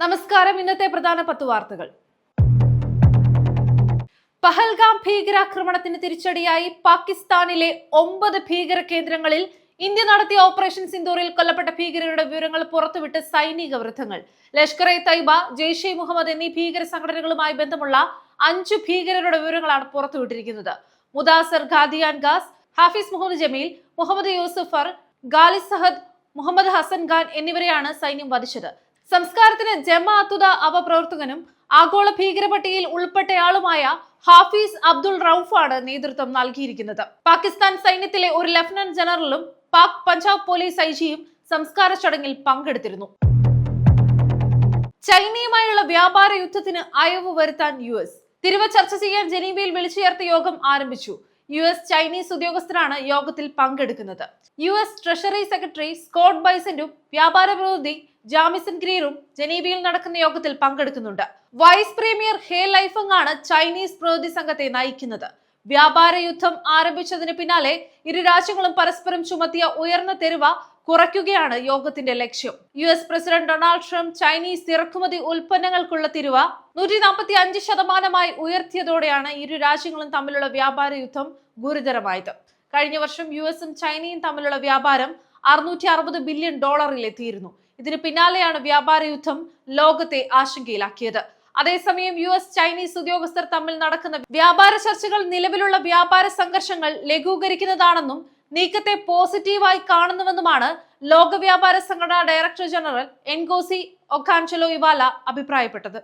നമസ്കാരം. ഇന്നത്തെ പ്രധാന 10 വാർത്തകൾ. പഹൽഗാം ഭീകരാക്രമണത്തിന് തിരിച്ചടിയായി പാകിസ്ഥാനിലെ 9 ഭീകര കേന്ദ്രങ്ങളിൽ ഇന്ത്യ നടത്തിയ ഓപ്പറേഷൻ സിന്ദൂറിൽ കൊല്ലപ്പെട്ട ഭീകരരുടെ വിവരങ്ങൾ പുറത്തുവിട്ട് സൈനിക വൃത്തങ്ങൾ. ലഷ്കർ-ഇ-തൈബ, ജെയ്ഷെ-മുഹമ്മദ് എന്നീ ഭീകര സംഘടനകളുമായി ബന്ധമുള്ള 5 ഭീകരരുടെ വിവരങ്ങളാണ് പുറത്തുവിട്ടിരിക്കുന്നത്. മുദാസർ ഖാദിയാൻഗാസ്, ഹാഫിസ് മുഹമ്മദ് ജമീൽ, മുഹമ്മദ് യൂസഫർ, ഖാലിദ് സഹദ്, മുഹമ്മദ് ഹസൻ ഖാൻ എന്നിവരെയാണ് സൈന്യം വധിച്ചത്. സംസ്കാരത്തിന് ജമാഅത്തുദ അവ പ്രവർത്തകനും ആഗോള ഭീകരപട്ടികയിൽ ഉൾപ്പെട്ടയാളുമായ ഹാഫിസ് അബ്ദുൾ റൌഫാണ് നേതൃത്വം നൽകിയിരിക്കുന്നത്. പാകിസ്ഥാൻ സൈന്യത്തിലെ ഒരു ലഫ്റ്റനന്റ് ജനറലും പാക് പഞ്ചാബ് പോലീസ് ഐജിയും സംസ്കാര ചടങ്ങിൽ പങ്കെടുത്തിരുന്നു. ചൈനയുമായുള്ള വ്യാപാര യുദ്ധത്തിന് അയവ് വരുത്താൻ US. തിരുവ ചർച്ച ചെയ്യാൻ ജനീവയിൽ വിളിച്ചു ചേർത്ത യോഗം ആരംഭിച്ചു. US ചൈനീസ് ഉദ്യോഗസ്ഥരാണ് യോഗത്തിൽ പങ്കെടുക്കുന്നത്. US ട്രഷറി സെക്രട്ടറി സ്കോട്ട് ബൈസന്റും വ്യാപാര പ്രതിനിധി ജാമിസൺ ഗ്രീറും ജനീവയിൽ നടക്കുന്ന യോഗത്തിൽ പങ്കെടുക്കുന്നുണ്ട്. വൈസ് പ്രീമിയർ ഹേ ലൈഫങ് ആണ് ചൈനീസ് പ്രതിനിധി സംഘത്തെ നയിക്കുന്നത്. വ്യാപാര യുദ്ധം ആരംഭിച്ചതിന് പിന്നാലെ ഇരു രാജ്യങ്ങളും പരസ്പരം ചുമത്തിയ ഉയർന്ന തെരുവ കുറയ്ക്കുകയാണ് യോഗത്തിന്റെ ലക്ഷ്യം. US president Donald Trump Chinese ഇറക്കുമതി ഉൽപ്പന്നങ്ങൾക്കുള്ള തിരുവ 145% ഉയർത്തിയതോടെയാണ് ഇരു രാജ്യങ്ങളും തമ്മിലുള്ള വ്യാപാര യുദ്ധം ഗുരുതരമായത്. കഴിഞ്ഞ വർഷം US-ഉം ചൈനയും തമ്മിലുള്ള വ്യാപാരം $660 ബില്യൺ എത്തിയിരുന്നു. ഇതിന് പിന്നാലെയാണ് വ്യാപാര യുദ്ധം ലോകത്തെ ആശങ്കയിലാക്കിയത്. അതേസമയം US ചൈനീസ് ഉദ്യോഗസ്ഥർ തമ്മിൽ നടക്കുന്ന വ്യാപാര ചർച്ചകൾ നിലവിലുള്ള വ്യാപാര സംഘർഷങ്ങൾ ലഘൂകരിക്കുന്നതാണെന്നും നീക്കത്തെ പോസിറ്റീവായി കാണുന്നുവെന്നുമാണ് ലോക വ്യാപാര സംഘടന ഡയറക്ടർ ജനറൽ എൻഗോസി ഒക്കാൻചലോ ഇവാല അഭിപ്രായപ്പെട്ടത്.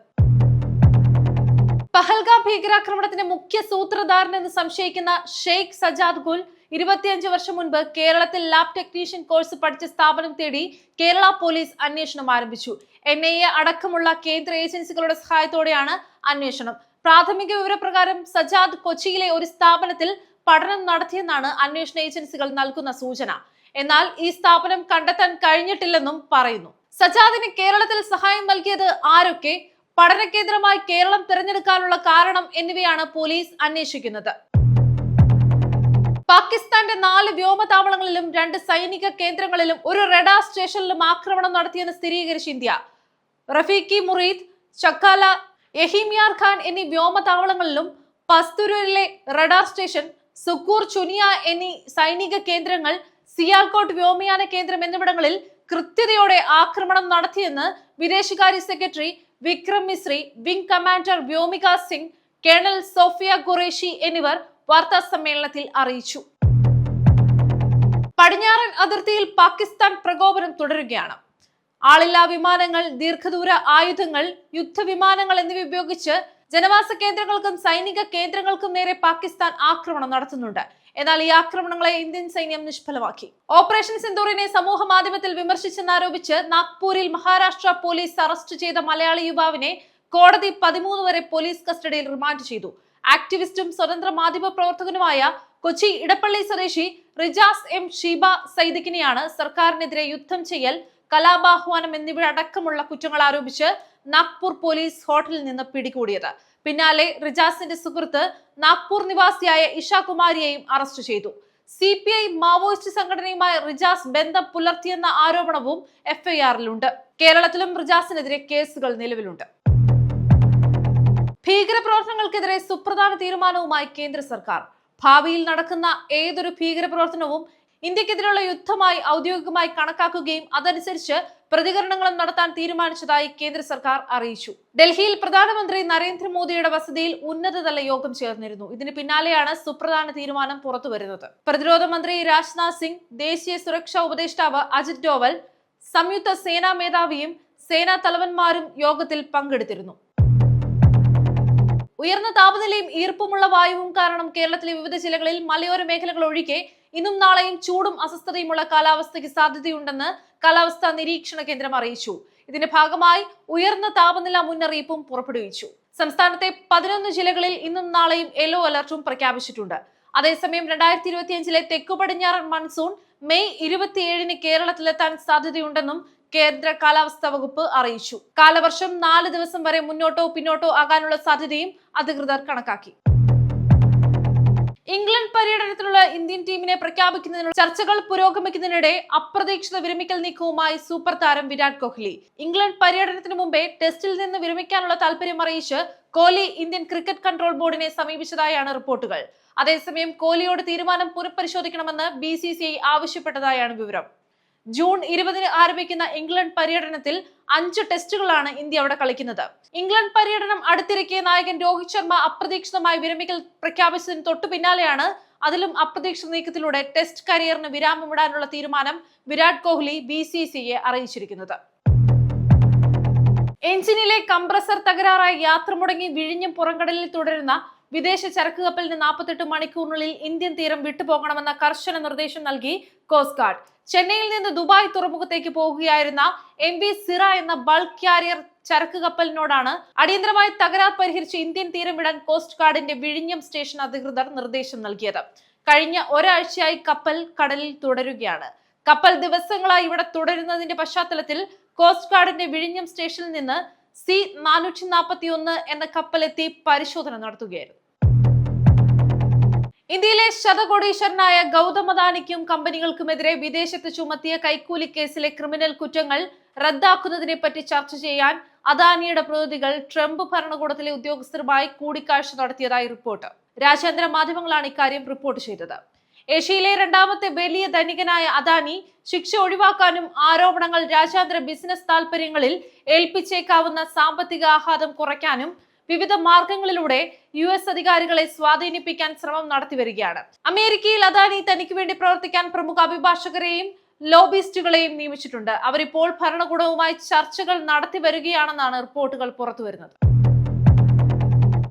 പഹൽഗാം ഭീകരാക്രമണത്തിന്റെ മുഖ്യ സൂത്രധാരനെന്ന് സംശയിക്കുന്ന ഷെയ്ഖ് സജാദ് ഗുൽ 25 വർഷം മുൻപ് കേരളത്തിൽ ലാബ് ടെക്നീഷ്യൻ കോഴ്സ് പഠിച്ച സ്ഥാപനം തേടി കേരള പോലീസ് അന്വേഷണം ആരംഭിച്ചു. NIA അടക്കമുള്ള കേന്ദ്ര ഏജൻസികളുടെ സഹായത്തോടെയാണ് അന്വേഷണം. പ്രാഥമിക വിവരപ്രകാരം സജാദ് കൊച്ചിയിലെ ഒരു സ്ഥാപനത്തിൽ പഠനം നടത്തിയെന്നാണ് അന്വേഷണ ഏജൻസികൾ നൽകുന്ന സൂചന. എന്നാൽ ഈ സ്ഥാപനം കണ്ടെത്താൻ കഴിഞ്ഞിട്ടില്ലെന്നും പറയുന്നു. സജാദിന് കേരളത്തിൽ സഹായം നൽകിയത് ആരൊക്കെ, പഠന കേന്ദ്രമായി കേരളം തിരഞ്ഞെടുക്കാനുള്ള കാരണം എന്നിവയാണ് പോലീസ് അന്വേഷിക്കുന്നത്. പാകിസ്ഥാന്റെ 4 വ്യോമതാവളങ്ങളിലും 2 സൈനിക കേന്ദ്രങ്ങളിലും ഒരു റഡാർ സ്റ്റേഷനിലും ആക്രമണം നടത്തിയെന്ന് സ്ഥിരീകരിച്ച ഇന്ത്യ. റഫീഖി മുറീദ്, ചക്കാല, യഹിമിയാർ ഖാൻ എന്നീ വ്യോമതാവളങ്ങളിലും പസ്തൂരിലെ റഡാർ സ്റ്റേഷൻ, സുക്കൂർ ചുനിയ എന്നീ സൈനിക കേന്ദ്രങ്ങൾ, സിയാൽകോട്ട് വ്യോമയാന കേന്ദ്രം എന്നിവിടങ്ങളിൽ കൃത്യതയോടെ ആക്രമണം നടത്തിയെന്ന് വിദേശകാര്യ secretary Vikram Misri, wing commander Vyomika Singh, colonel Sofiya Qureshi എന്നിവർ വാർത്താ സമ്മേളനത്തിൽ അറിയിച്ചു. പടിഞ്ഞാറൻ അതിർത്തിയിൽ പാകിസ്ഥാൻ പ്രകോപനം തുടരുകയാണ്. ആളില്ലാ വിമാനങ്ങൾ, ദീർഘദൂര ആയുധങ്ങൾ, യുദ്ധവിമാനങ്ങൾ എന്നിവ ഉപയോഗിച്ച് ജനവാസ കേന്ദ്രങ്ങൾക്കും സൈനിക കേന്ദ്രങ്ങൾക്കും നേരെ പാകിസ്ഥാൻ ആക്രമണം നടത്തുന്നുണ്ട്. എന്നാൽ ഈ ആക്രമണങ്ങളെ ഇന്ത്യൻ സൈന്യം നിഷ്ഫലമാക്കി. ഓപ്പറേഷൻ സിന്ദൂറിനെ സമൂഹ മാധ്യമത്തിൽ വിമർശിച്ചെന്നാരോപിച്ച് നാഗ്പൂരിൽ മഹാരാഷ്ട്ര പോലീസ് അറസ്റ്റ് ചെയ്ത മലയാളി യുവാവിനെ കോടതി 13 വരെ പോലീസ് കസ്റ്റഡിയിൽ റിമാൻഡ് ചെയ്തു. ആക്ടിവിസ്റ്റും സ്വതന്ത്ര മാധ്യമ പ്രവർത്തകനുമായ കൊച്ചി ഇടപ്പള്ളി സ്വദേശി റിജാസ് M ഷീബ സൈദിഖിനെയാണ് സർക്കാരിനെതിരെ യുദ്ധം ചെയ്യൽ, കലാപാഹ്വാനം എന്നിവ അടക്കമുള്ള കുറ്റങ്ങൾ ആരോപിച്ച് നാഗ്പൂർ പോലീസ് ഹോട്ടലിൽ നിന്ന് പിടികൂടിയത്. പിന്നാലെ റിജാസിന്റെ സുഹൃത്ത് നാഗ്പൂർ നിവാസിയായ ഇഷ കുമാരിയെയും അറസ്റ്റ് ചെയ്തു. CPI മാവോയിസ്റ്റ് സംഘടനയുമായി റിജാസ് ബന്ധം പുലർത്തിയെന്ന ആരോപണവും FIR-ലുണ്ട്. കേരളത്തിലും റിജാസിനെതിരെ കേസുകൾ നിലവിലുണ്ട്. ഭീകരപ്രവർത്തനങ്ങൾക്കെതിരെ സുപ്രധാന തീരുമാനവുമായി കേന്ദ്ര സർക്കാർ. ഭാവിയിൽ നടക്കുന്ന ഏതൊരു ഭീകരപ്രവർത്തനവും ഇന്ത്യക്കെതിരെയുള്ള യുദ്ധമായി ഔദ്യോഗികമായി കണക്കാക്കുകയും അതനുസരിച്ച് പ്രതികരണങ്ങളും നടത്താൻ തീരുമാനിച്ചതായി കേന്ദ്ര സർക്കാർ അറിയിച്ചു. ഡൽഹിയിൽ പ്രധാനമന്ത്രി നരേന്ദ്രമോദിയുടെ വസതിയിൽ ഉന്നതതല യോഗം ചേർന്നിരുന്നു. ഇതിന് പിന്നാലെയാണ് സുപ്രധാന തീരുമാനം പുറത്തുവരുന്നത്. പ്രതിരോധ മന്ത്രി രാജ്നാഥ് സിംഗ്, ദേശീയ സുരക്ഷാ ഉപദേഷ്ടാവ് അജിത് ഡോവൽ, സംയുക്ത സേനാ മേധാവിയും സേനാ തലവന്മാരും യോഗത്തിൽ പങ്കെടുത്തിരുന്നു. ഉയർന്ന താപനിലയും ഈർപ്പമുള്ള വായുവും കാരണം കേരളത്തിലെ വിവിധ ജില്ലകളിൽ മലയോര മേഖലകൾ ഒഴികെ ഇന്നും നാളെയും ചൂടും അസ്വസ്ഥതയുമുള്ള കാലാവസ്ഥയ്ക്ക് സാധ്യതയുണ്ടെന്ന് കാലാവസ്ഥാ നിരീക്ഷണ കേന്ദ്രം അറിയിച്ചു. ഇതിന്റെ ഭാഗമായി ഉയർന്ന താപനില മുന്നറിയിപ്പും പുറപ്പെടുവിച്ചു. സംസ്ഥാനത്തെ 11 ജില്ലകളിൽ ഇന്നും നാളെയും യെല്ലോ അലർട്ടും പ്രഖ്യാപിച്ചിട്ടുണ്ട്. അതേസമയം 2025 തെക്കു പടിഞ്ഞാറൻ മൺസൂൺ മെയ് 27 കേരളത്തിലെത്താൻ സാധ്യതയുണ്ടെന്നും കേന്ദ്ര കാലാവസ്ഥാ വകുപ്പ് അറിയിച്ചു. കാലവർഷം 4 ദിവസം വരെ മുന്നോട്ടോ പിന്നോട്ടോ ആകാനുള്ള സാധ്യതയും അധികൃതർ കണക്കാക്കി. ഇംഗ്ലണ്ട് പര്യടനത്തിലുള്ള ഇന്ത്യൻ ടീമിനെ പ്രഖ്യാപിക്കുന്നതിനുള്ള ചർച്ചകൾ പുരോഗമിക്കുന്നതിനിടെ അപ്രതീക്ഷിത വിരമിക്കൽ നീക്കവുമായി സൂപ്പർ താരം വിരാട് കോഹ്ലി. ഇംഗ്ലണ്ട് പര്യടനത്തിന് മുമ്പേ ടെസ്റ്റിൽ നിന്ന് വിരമിക്കാനുള്ള താല്പര്യം അറിയിച്ച് കോഹ്ലി ഇന്ത്യൻ ക്രിക്കറ്റ് കൺട്രോൾ ബോർഡിനെ സമീപിച്ചതായാണ് റിപ്പോർട്ടുകൾ. അതേസമയം കോഹ്ലിയോട് തീരുമാനം പുനഃപരിശോധിക്കണമെന്ന് BCCI ആവശ്യപ്പെട്ടതായാണ് വിവരം. ജൂൺ 20 ആരംഭിക്കുന്ന ഇംഗ്ലണ്ട് പര്യടനത്തിൽ 5 ടെസ്റ്റുകളാണ് ഇന്ത്യ അവിടെ കളിക്കുന്നത്. ഇംഗ്ലണ്ട് പര്യടനം അടുത്തിരിക്കെ നായകൻ രോഹിത് ശർമ്മ അപ്രതീക്ഷിതമായി വിരമിക്കൽ പ്രഖ്യാപിച്ചതിന് തൊട്ടു പിന്നാലെയാണ് അതിലും അപ്രതീക്ഷിത നീക്കത്തിലൂടെ ടെസ്റ്റ് കരിയറിന് വിരാമമിടാനുള്ള തീരുമാനം വിരാട് കോഹ്ലി BCCIയെ അറിയിച്ചിരിക്കുന്നത്. എഞ്ചിനിലെ കംപ്രസർ തകരാറായി യാത്ര മുടങ്ങി വിഴിഞ്ഞം പുറംകടലിൽ തുടരുന്ന വിദേശ ചരക്ക് കപ്പലിന് 48 മണിക്കൂറിനുള്ളിൽ ഇന്ത്യൻ തീരം വിട്ടുപോകണമെന്ന കർശന നിർദ്ദേശം നൽകി കോസ്റ്റ് ഗാർഡ്. ചെന്നൈയിൽ നിന്ന് ദുബായ് തുറമുഖത്തേക്ക് പോകുകയായിരുന്ന MV സിറ എന്ന ബൾക്ക് ക്യാരിയർ ചരക്ക് കപ്പലിനോടാണ് അടിയന്തരമായി തകരാർ പരിഹരിച്ച് ഇന്ത്യൻ തീരം വിടാൻ കോസ്റ്റ് ഗാർഡിന്റെ വിഴിഞ്ഞം സ്റ്റേഷൻ അധികൃതർ നിർദ്ദേശം നൽകിയത്. കഴിഞ്ഞ ഒരാഴ്ചയായി കപ്പൽ കടലിൽ തുടരുകയാണ്. കപ്പൽ ദിവസങ്ങളായി ഇവിടെ തുടരുന്നതിന്റെ പശ്ചാത്തലത്തിൽ കോസ്റ്റ് ഗാർഡിന്റെ വിഴിഞ്ഞം സ്റ്റേഷനിൽ നിന്ന് C-441 എന്ന കപ്പലെത്തി പരിശോധന നടത്തുകയായിരുന്നു. ഇന്ത്യയിലെ ശതകോടീശ്വരനായ ഗൗതം അദാനിക്കും കമ്പനികൾക്കുമെതിരെ വിദേശത്ത് ചുമത്തിയ കൈക്കൂലി കേസിലെ ക്രിമിനൽ കുറ്റങ്ങൾ റദ്ദാക്കുന്നതിനെ പറ്റി ചർച്ച ചെയ്യാൻ അദാനിയുടെ പ്രതിനിധികൾ ട്രംപ് ഭരണകൂടത്തിലെ ഉദ്യോഗസ്ഥരുമായി കൂടിക്കാഴ്ച നടത്തിയതായി റിപ്പോർട്ട്. രാജ്യാന്തര മാധ്യമങ്ങളാണ് ഇക്കാര്യം റിപ്പോർട്ട് ചെയ്തത്. ഏഷ്യയിലെ രണ്ടാമത്തെ വലിയ ധനികനായ അദാനി ശിക്ഷ ഒഴിവാക്കാനും ആരോപണങ്ങൾ രാജ്യാന്തര ബിസിനസ് താൽപര്യങ്ങളിൽ ഏൽപ്പിച്ചേക്കാവുന്ന സാമ്പത്തിക ആഘാതം കുറയ്ക്കാനും വിവിധ മാർഗങ്ങളിലൂടെ US അധികാരികളെ സ്വാധീനിപ്പിക്കാൻ ശ്രമം നടത്തിവരികയാണ്. അമേരിക്കയിൽ അദാനി തനിക്ക് വേണ്ടി പ്രവർത്തിക്കാൻ പ്രമുഖ അഭിഭാഷകരെയും ലോബിസ്റ്റുകളെയും നിയമിച്ചിട്ടുണ്ട്. അവരിപ്പോൾ ഭരണകൂടവുമായി ചർച്ചകൾ നടത്തി വരികയാണെന്നാണ് റിപ്പോർട്ടുകൾ പുറത്തുവരുന്നത്.